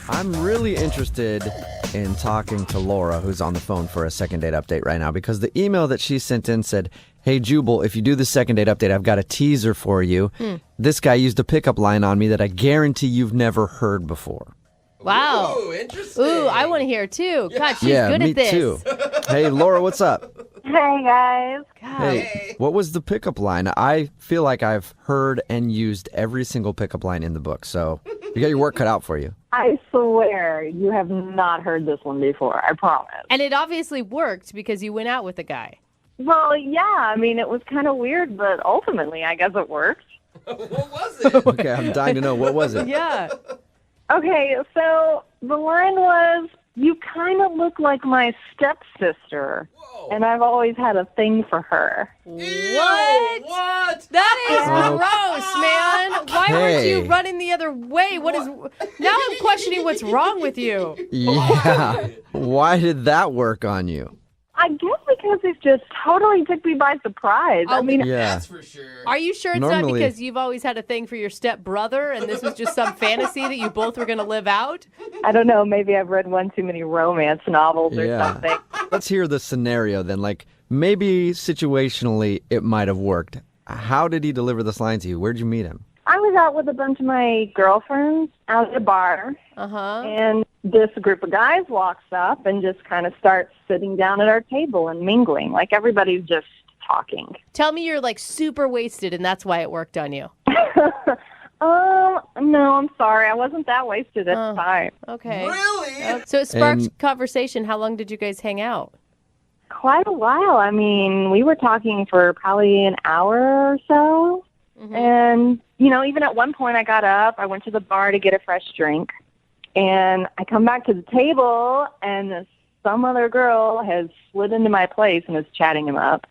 I'm really interested in talking to Laura, who's on the phone for a second date update right now, because the email that she sent in said, "Hey, Jubal, if you do the second date update, I've got a teaser for you. This guy used a pickup line on me that I guarantee you've never heard before." Wow. Ooh, interesting. Ooh, I want to hear too. God, she's Yeah, good me at this. too. Hey, Laura, what's up? Hey, guys. God. Hey, what was the pickup line? I feel like I've heard and used every single pickup line in the book, so you got your work cut out for you. I swear you have not heard this one before. I promise. And it obviously worked because you went out with the guy. Well, yeah. I mean, it was kind of weird, but ultimately, I guess it worked. What was it? Okay, I'm dying to know. What was it? Yeah. Okay, so the line was, "You kind of look like my stepsister, Whoa. and I've always had a thing for her." Ew, What? What? That is gross, man. Why weren't you Okay. running the other way? What is? Now I'm questioning what's wrong with you. Yeah. Why did that work on you? I guess because it just totally took me by surprise. I mean, Yeah. That's for sure. Are you sure it's not Normally- because you've always had a thing for your stepbrother and this was just some fantasy that you both were going to live out? I don't know. Maybe I've read one too many romance novels or Yeah. something. Let's hear the scenario then. Like, maybe situationally it might have worked. How did he deliver this line to you? Where'd you meet him? I was out with a bunch of my girlfriends out at a bar, Uh-huh. and this group of guys walks up and just kind of starts sitting down at our table and mingling. Like everybody's just talking. Tell me you're like super wasted and that's why it worked on you. No, I'm sorry. I wasn't that wasted at the time. Okay. Really? So it sparked And- conversation. How long did you guys hang out? Quite a while. I mean, we were talking for probably an hour or so. And, you know, even at one point I got up, I went to the bar to get a fresh drink, and I come back to the table, and some other girl has slid into my place and is chatting him up.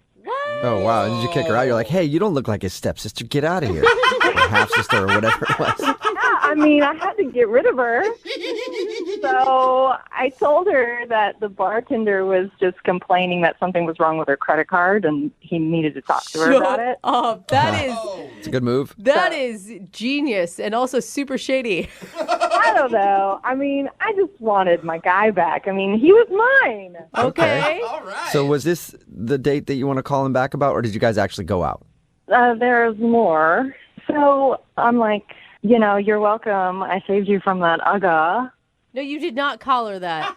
Oh, wow. Did you kick her out? You're like, "Hey, you don't look like his stepsister. Get out of here." Or half-sister or whatever it was. Yeah, I mean, I had to get rid of her. So I told her that the bartender was just complaining that something was wrong with her credit card, and he needed to talk to her about it. Oh, that is It's a good move. that is genius and also super shady. I don't know. I mean, I just wanted my guy back. I mean, he was mine. Okay. All right. So was this the date that you want to call him back about, or did you guys actually go out? There's more. So I'm like, you know, you're welcome. I saved you from that ugga. No, you did not call her that.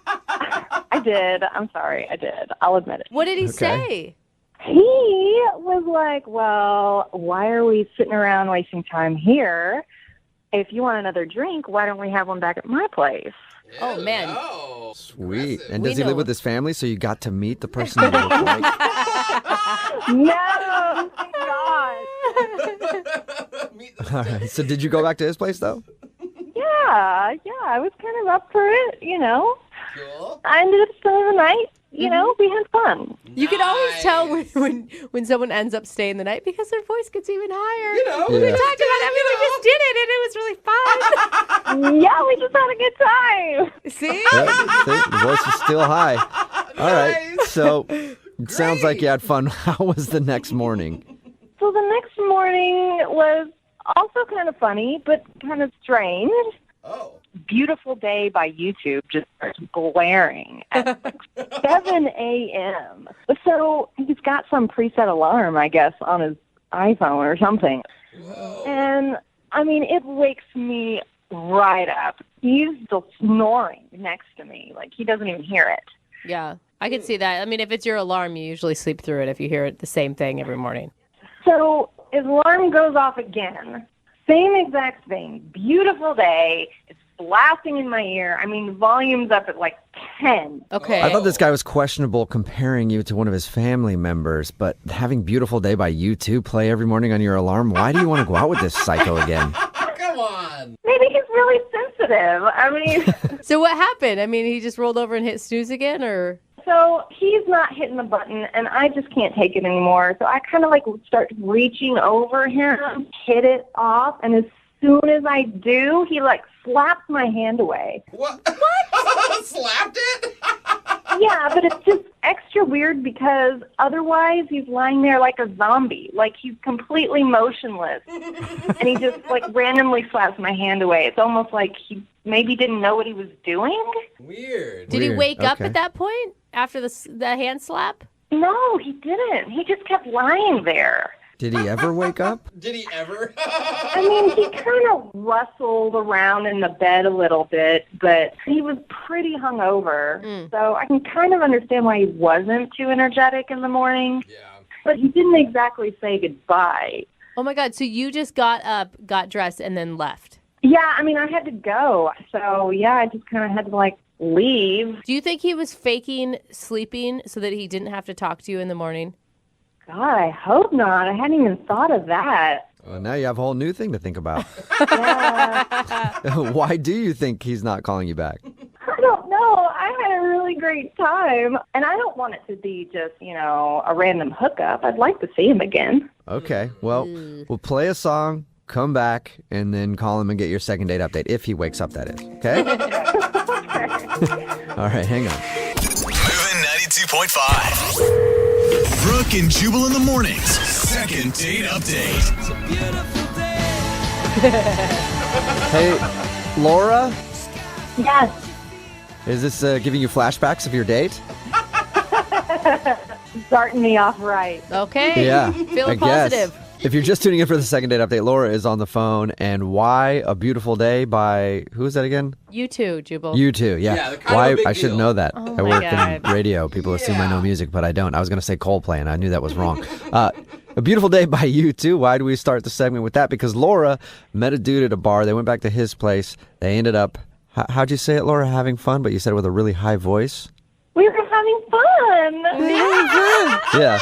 I did. I'm sorry. I did. I'll admit it. What did he Okay. say? He was like, well, why are we sitting around wasting time here? If you want another drink, why don't we have one back at my place? Oh, man. Oh, Sweet. And We does he know. live with his family, so you got to meet the person you look like? No, thank God. Meet the All right. So did you go back to his place, though? Yeah, I was kind of up for it, you know. Cool. I ended up spending the night. You know, we had fun. You can always tell Nice. when someone ends up staying the night because their voice gets even higher. You know, Yeah. We talked about it. I mean, we just did it, and it was really fun. Yeah, we just had a good time. See? Yeah, see, the voice is still high. All right. Nice. So it sounds like you had fun. How was the next morning? So the next morning was also kind of funny, but kind of strange. Oh. Beautiful Day by YouTube just starts blaring at like 7 a.m. So he's got some preset alarm, I guess, on his iPhone or something. Whoa. And, I mean, it wakes me right up. He's still snoring next to me. Like, he doesn't even hear it. Yeah, I can see that. I mean, if it's your alarm, you usually sleep through it if you hear it the same thing every morning. So his alarm goes off again. Same exact thing. Beautiful day. It's blasting in my ear. I mean, volume's up at like 10. Okay. I thought this guy was questionable comparing you to one of his family members, but having Beautiful Day by U2 play every morning on your alarm, why do you want to go out with this psycho again? Come on. Maybe he's really sensitive. I mean, So what happened? I mean, he just rolled over and hit snooze again, or? so he's not hitting the button, and I just can't take it anymore. So I kind of like start reaching over him, hit it off, and as soon as I do, he like slaps my hand away. What? Slapped it? Yeah, but it's just extra weird because otherwise he's lying there like a zombie. Like he's completely motionless. And he just like randomly slaps my hand away. It's almost like he maybe didn't know what he was doing. Weird. Did he Weird. wake up Okay. at that point after the hand slap? No, he didn't. He just kept lying there. Did he ever wake up? Did he ever? I mean, he kind of rustled around in the bed a little bit, but he was pretty hungover. So I can kind of understand why he wasn't too energetic in the morning. Yeah. But he didn't exactly say goodbye. Oh my God. So you just got up, got dressed, and then left. Yeah, I mean, I had to go. So, yeah, I just kind of had to, like, leave. Do you think he was faking sleeping so that he didn't have to talk to you in the morning? God, I hope not. I hadn't even thought of that. Well, now you have a whole new thing to think about. Yeah, Why do you think he's not calling you back? I don't know. I had a really great time. And I don't want it to be just, a random hookup. I'd like to see him again. Okay, well, we'll play a song, come back, and then call him and get your second date update, if he wakes up, that is. Okay? All right, hang on. Moving 92.5. Brooke and Jubal in the mornings. Second date update. Hey, Laura, Yes. is this giving you flashbacks of your date? Starting me off right. Okay. Yeah, Feeling I guess. positive. If you're just tuning in for the second date update, Laura is on the phone. And Why a Beautiful Day by, who is that again? You too, Jubal. You too, yeah. Yeah, they're kind of Why a big I should deal. know that. Oh I my work God. in radio. People assume I know Yeah. music, but I don't. I was going to say Coldplay, and I knew that was wrong. A Beautiful Day by You Too. Why do we start the segment with that? Because Laura met a dude at a bar. They went back to his place. They ended up, how'd you say it, Laura? Having fun, but you said it with a really high voice. We were having fun. Yeah.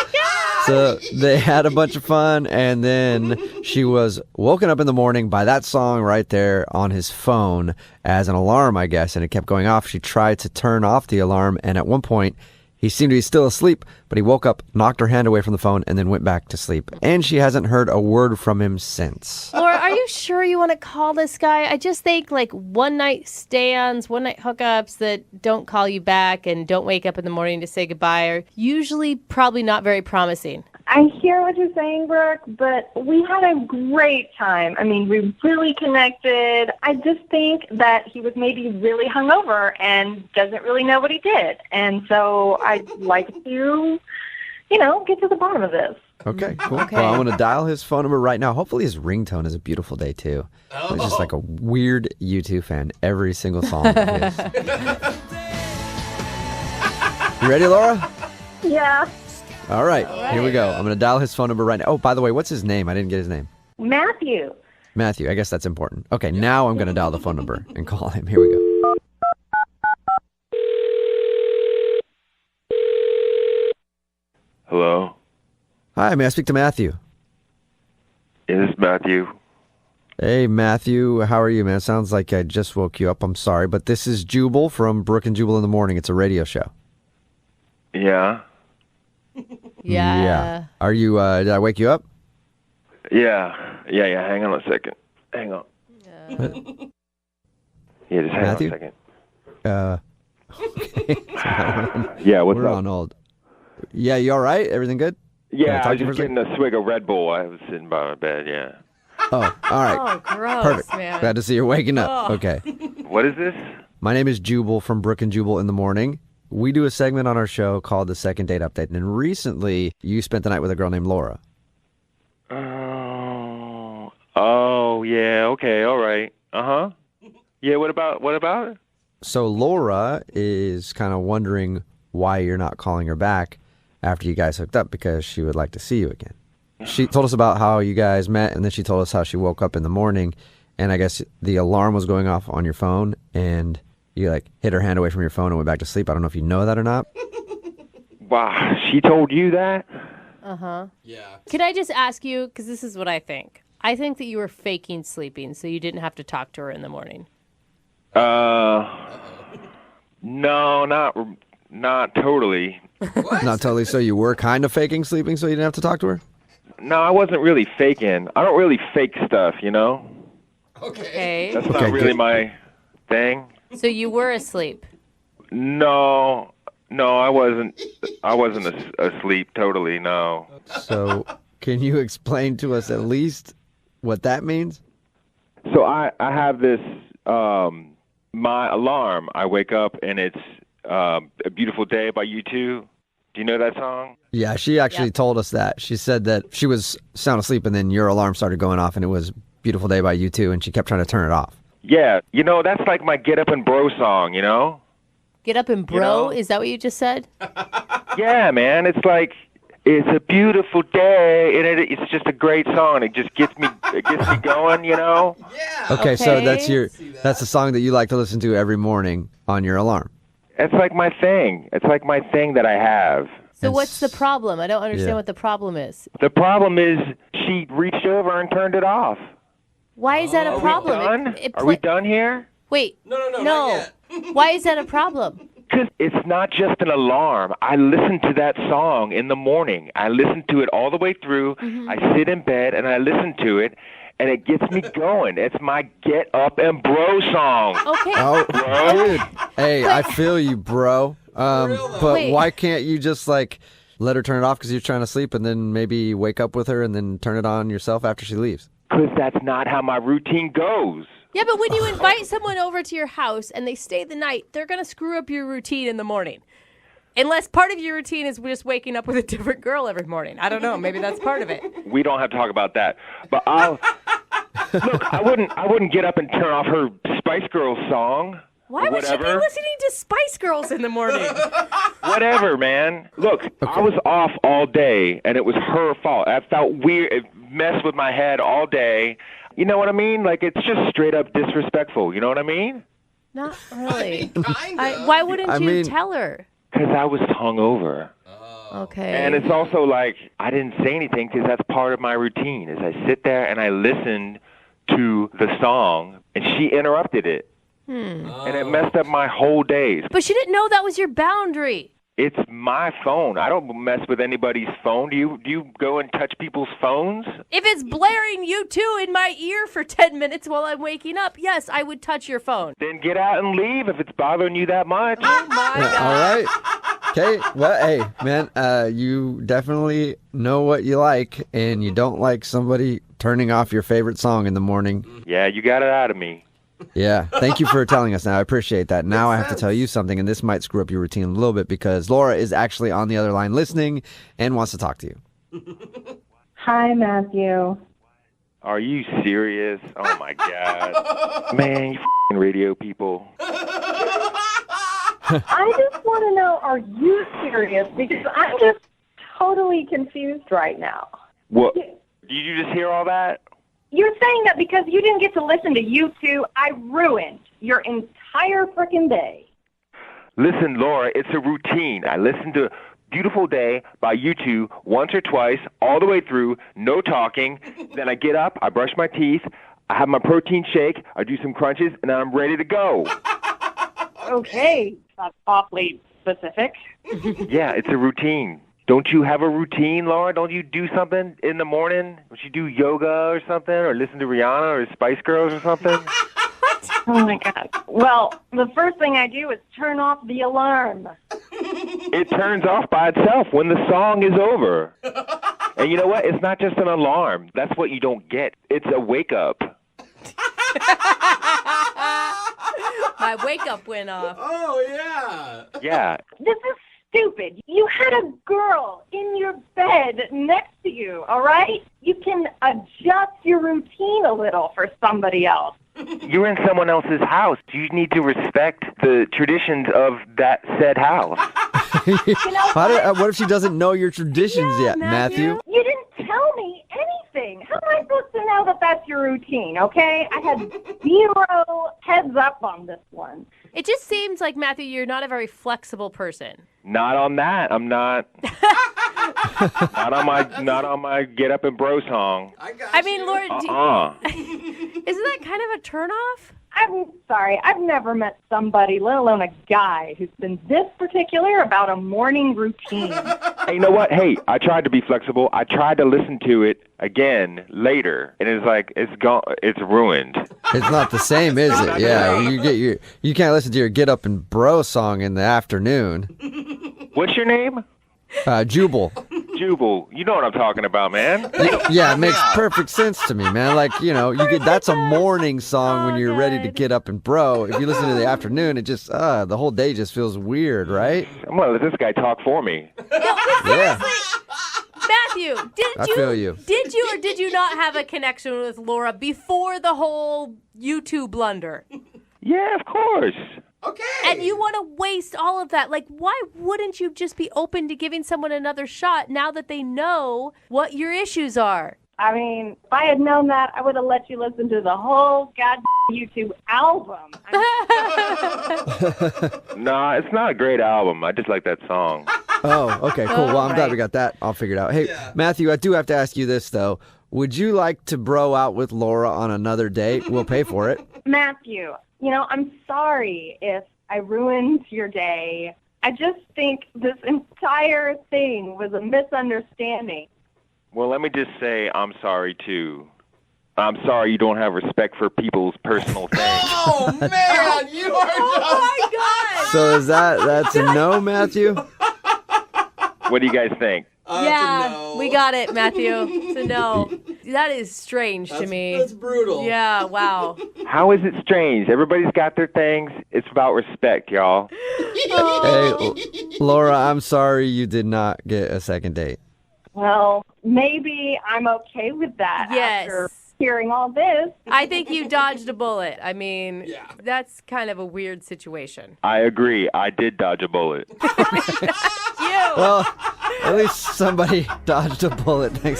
So they had a bunch of fun, and then she was woken up in the morning by that song right there on his phone as an alarm, I guess, and it kept going off. She tried to turn off the alarm, and at one point, he seemed to be still asleep, but he woke up, knocked her hand away from the phone, and then went back to sleep. And she hasn't heard a word from him since. Laura, are you sure you want to call this guy? I just think like one night stands, one night hookups that don't call you back and don't wake up in the morning to say goodbye are usually probably not very promising. I hear what you're saying, Brooke, but we had a great time. I mean, we really connected. I just think that he was maybe really hungover and doesn't really know what he did. And so I'd like to, get to the bottom of this. Okay, cool. Okay. Well, I'm going to dial his phone number right now. Hopefully his ringtone is A Beautiful Day, too. He's just like a weird U2 fan. Every single song of his. You ready, Laura? Yeah. All right, here we go. I'm going to dial his phone number right now. Oh, by the way, what's his name? I didn't get his name. Matthew. Matthew. I guess that's important. Okay, now I'm going to dial the phone number and call him. Here we go. Hello? Hi, may I speak to Matthew? Is this Matthew? Hey, Matthew. How are you, man? Sounds like I just woke you up. I'm sorry, but this is Jubal from Brooke and Jubal in the Morning. It's a radio show. Yeah? Yeah. Are you, did I wake you up? Yeah. Hang on a second. Hang on. Yeah, just hang Matthew? on a second. Okay. Yeah, what's We're up? on hold. Yeah, you all right? Everything good? Can Yeah, talk I was to you just for a getting a swig of Red Bull. I was sitting by my bed, yeah. Oh, all right. Oh, gross, Perfect. man. Glad to see you're waking up. Oh. Okay. What is this? My name is Jubal from Brooke and Jubal in the Morning. We do a segment on our show called the Second Date Update. And recently, you spent the night with a girl named Laura. Oh, yeah, okay, all right. Uh-huh. Yeah, what about it? So Laura is kind of wondering why you're not calling her back after you guys hooked up, because she would like to see you again. She told us about how you guys met, and then she told us how she woke up in the morning, and I guess the alarm was going off on your phone, and you like hid her hand away from your phone and went back to sleep. I don't know if you know that or not. Wow, she told you that? Uh-huh. Yeah. Can I just ask you, because this is what I think. I think that you were faking sleeping so you didn't have to talk to her in the morning. No, not totally. Not totally. So you were kind of faking sleeping so you didn't have to talk to her? No, I wasn't really faking. I don't really fake stuff, you know? Okay. That's Okay, not really good. my thing. So you were asleep. No, No, I wasn't. I wasn't asleep totally. No. So, can you explain to us at least what that means? So I have this my alarm. I wake up and it's A Beautiful Day by U2. Do you know that song? Yeah, she actually told us that. She said that she was sound asleep and then your alarm started going off and it was Beautiful Day by U2 and she kept trying to turn it off. Yeah, that's like my Get Up and Bro song, Get up and bro? Is that what you just said? Yeah, man. It's like, it's a beautiful day, and it's just a great song. It just gets me going, Yeah. Okay, so Okay. that's the song that you like to listen to every morning on your alarm. It's like my thing. It's like my thing that I have. So what's the problem? I don't understand Yeah. what the problem is. The problem is she reached over and turned it off. Why is that a problem? Done? Are we done here? Wait. No, not yet. Why is that a problem? Because it's not just an alarm. I listen to that song in the morning. I listen to it all the way through. Mm-hmm. I sit in bed and I listen to it, and it gets me going. It's my Get Up and Bro song. Okay. Oh, Bro. dude. Hey, I feel you, bro. But Wait. why can't you just let her turn it off because you're trying to sleep and then maybe wake up with her and then turn it on yourself after she leaves? Because that's not how my routine goes. Yeah, but when you invite someone over to your house and they stay the night, they're going to screw up your routine in the morning. Unless part of your routine is just waking up with a different girl every morning. I don't know. Maybe that's part of it. We don't have to talk about that. But look. I wouldn't get up and turn off her Spice Girls song. Why would she be Whatever. listening to Spice Girls in the morning? Whatever, man. Look, I was off all day, and it was her fault. I felt weird. It messed with my head all day. You know what I mean? Like, it's just straight up disrespectful. You know what I mean? Not really. Kind of. Why wouldn't I you mean- tell her? Because I was hungover. Okay. And it's also like, I didn't say anything because that's part of my routine, is I sit there and I listen to the song, and she interrupted it. And it messed up my whole days. But she didn't know that was your boundary. It's my phone. I don't mess with anybody's phone. Do you go and touch people's phones? If it's blaring U2 in my ear for 10 minutes while I'm waking up, yes, I would touch your phone. Then get out and leave if it's bothering you that much. Oh my All God. right. Okay. Well, hey, man, you definitely know what you like, and you don't like somebody turning off your favorite song in the morning. Yeah, you got it out of me. Yeah. Thank you for telling us now. I appreciate that. Now I have to tell you something, and this might screw up your routine a little bit because Laura is actually on the other line listening and wants to talk to you. Hi, Matthew. Are you serious? Oh, my God. Man, you f***ing radio people. I just want to know, are you serious? Because I'm just totally confused right now. What? Did you just hear all that? You're saying that because you didn't get to listen to U2, I ruined your entire frickin' day. Listen, Laura, it's a routine. I listen to Beautiful Day by U2 once or twice, all the way through, no talking. Then I get up, I brush my teeth, I have my protein shake, I do some crunches, and then I'm ready to go. Okay, that's awfully specific. Yeah, it's a routine. Don't you have a routine, Laura? Don't you do something in the morning? Don't you do yoga or something, or listen to Rihanna or Spice Girls or something? Oh, my God. Well, the first thing I do is turn off the alarm. It turns off by itself when the song is over. And you know what? It's not just an alarm. That's what you don't get. It's a wake-up. My wake up went off. Oh, yeah. Yeah. This is stupid. You had a girl in your bed next to you, all right? You can adjust your routine a little for somebody else. You're in someone else's house. You need to respect the traditions of that said house. What if she doesn't know your traditions yet, Matthew? You didn't tell me anything. How am I supposed to know that that's your routine, okay? I had zero heads up on this one. It just seems like, Matthew, you're not a very flexible person. Not on that. I'm not. Not on my Get Up and Bro song. I mean, Laura, isn't that kind of a turnoff? I'm sorry. I've never met somebody, let alone a guy, who's been this particular about a morning routine. Hey, you know what? Hey, I tried to be flexible. I tried to listen to it again later, and it's like it's gone. It's ruined. It's not the same, is it? Yeah, you can't listen to your Get Up and Bro song in the afternoon. What's your name? Jubal. Jubal. You know what I'm talking about, man. Yeah, it makes perfect sense to me, man. Like, that's a morning song when you're ready to get up and bro. If you listen to the afternoon, it just, the whole day just feels weird, right? I'm going to let this guy talk for me. Yeah. Matthew, I feel you. Did you or did you not have a connection with Laura before the whole YouTube blunder? Yeah, of course. Okay. And you want to waste all of that. Like, why wouldn't you just be open to giving someone another shot now that they know what your issues are? I mean, if I had known that, I would have let you listen to the whole goddamn YouTube album. Nah, it's not a great album. I just like that song. Oh, okay, cool. Well, I'm glad we got that all figured out. Hey, Matthew, I do have to ask you this, though. Would you like to bro out with Laura on another date? We'll pay for it. Matthew, I'm sorry if I ruined your day. I just think this entire thing was a misunderstanding. Well, let me just say I'm sorry, too. I'm sorry you don't have respect for people's personal things. Oh, man, you are Oh, my God. So that's a no, Matthew? What do you guys think? Yeah, no. we got it, Matthew. It's a no. That is strange to me. That's brutal. Yeah, wow. How is it strange? Everybody's got their things. It's about respect, y'all. Hey, Laura, I'm sorry you did not get a second date. Well, maybe I'm okay with that Yes. after hearing all this. I think you dodged a bullet. I mean, Yeah. that's kind of a weird situation. I agree. I did dodge a bullet. You. Well, at least somebody dodged a bullet. Thanks.